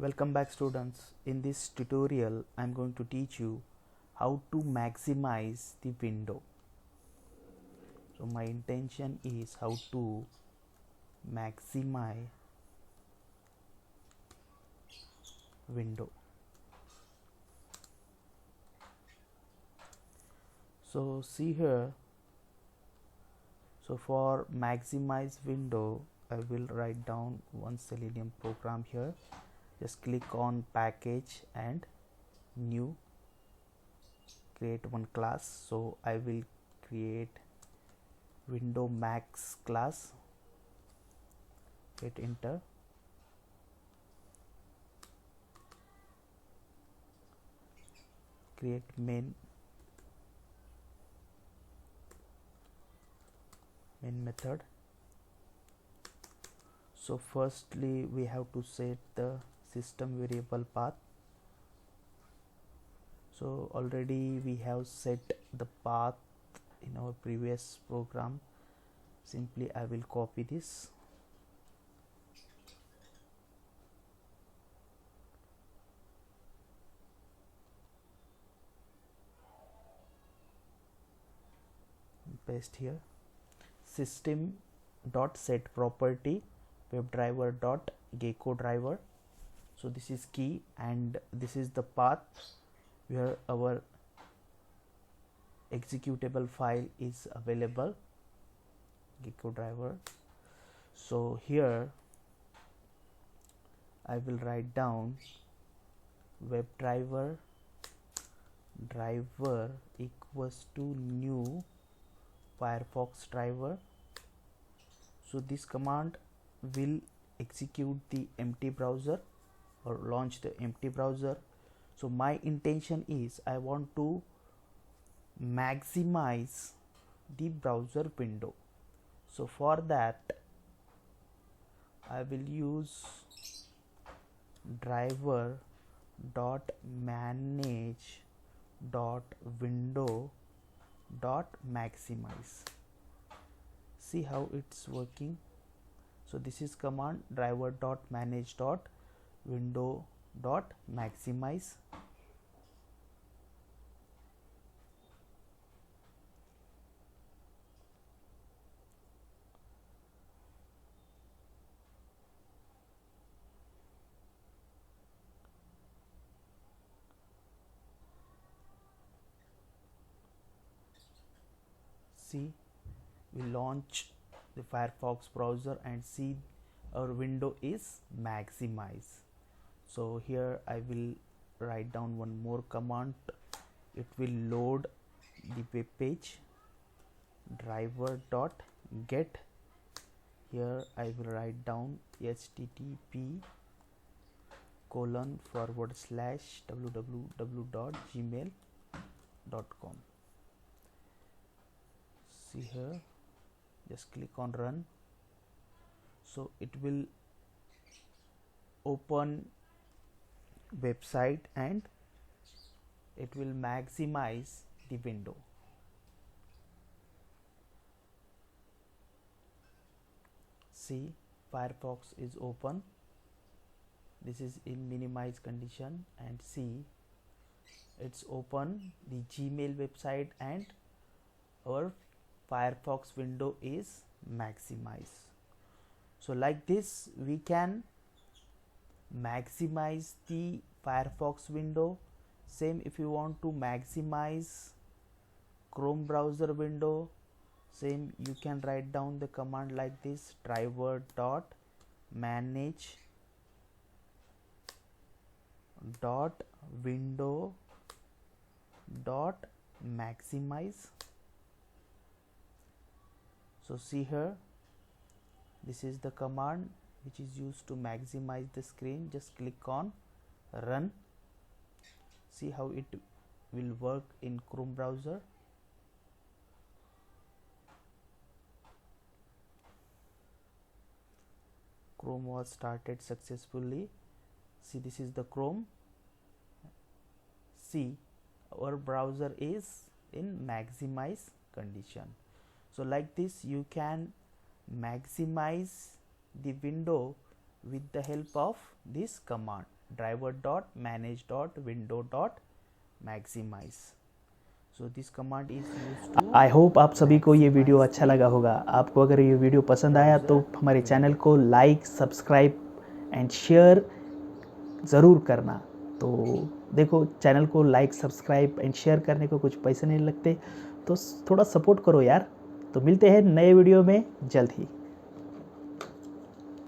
Welcome back, students. In this tutorial I'm going to teach you how to maximize the window. So my intention is how to maximize window. So see here, so for maximize window I will write down one Selenium program here. Just click on package and new, create one class. So I will create window max class, hit enter. Create main method. So firstly we have to set the system variable path. So already we have set the path in our previous program. Simply I will copy this, paste here. System dot set property WebDriver dot gecko driver. So this is key and this is the path where our executable file is available, gecko driver. So here I will write down WebDriver driver equals to new Firefox driver. So this command will execute the empty browser or launch the empty browser. So my intention is I want to maximize the browser window. So for that I will use driver dot manage dot window dot maximize. See how it's working. So this is command driver dot manage dot window dot maximize. See, we launch the Firefox browser and see our window is maximize. So here I will write down one more command. It will load the web page. Driver dot get. Here I will write down http:// www.gmail.com. See here, just click on run. So it will open website and it will maximize the window. See, Firefox is open. This is in minimize condition and see it's open the Gmail website and our Firefox window is maximize. So like this we can maximize the Firefox window. Same if you want to maximize Chrome browser window, same you can write down the command like this, driver dot manage dot window dot maximize. So see here, this is the command which is used to maximize the screen. Just click on run. See how it will work in Chrome browser. Chrome was started successfully. See, this is the Chrome. See, our browser is in maximize condition. So like this you can maximize the window with the help of this command. driver.manage.window.maximize. So this command is used to I hope आप सभी को ये video अच्छा लगा होगा। आपको अगर ये वीडियो पसंद आया तो हमारे चैनल को लाइक, सब्सक्राइब एंड शेयर ज़रूर करना। तो देखो, चैनल को लाइक, सब्सक्राइब एंड शेयर करने को कुछ पैसे नहीं लगते, तो थोड़ा सपोर्ट करो यार। तो मिलते हैं नए वीडियो में जल्द ही।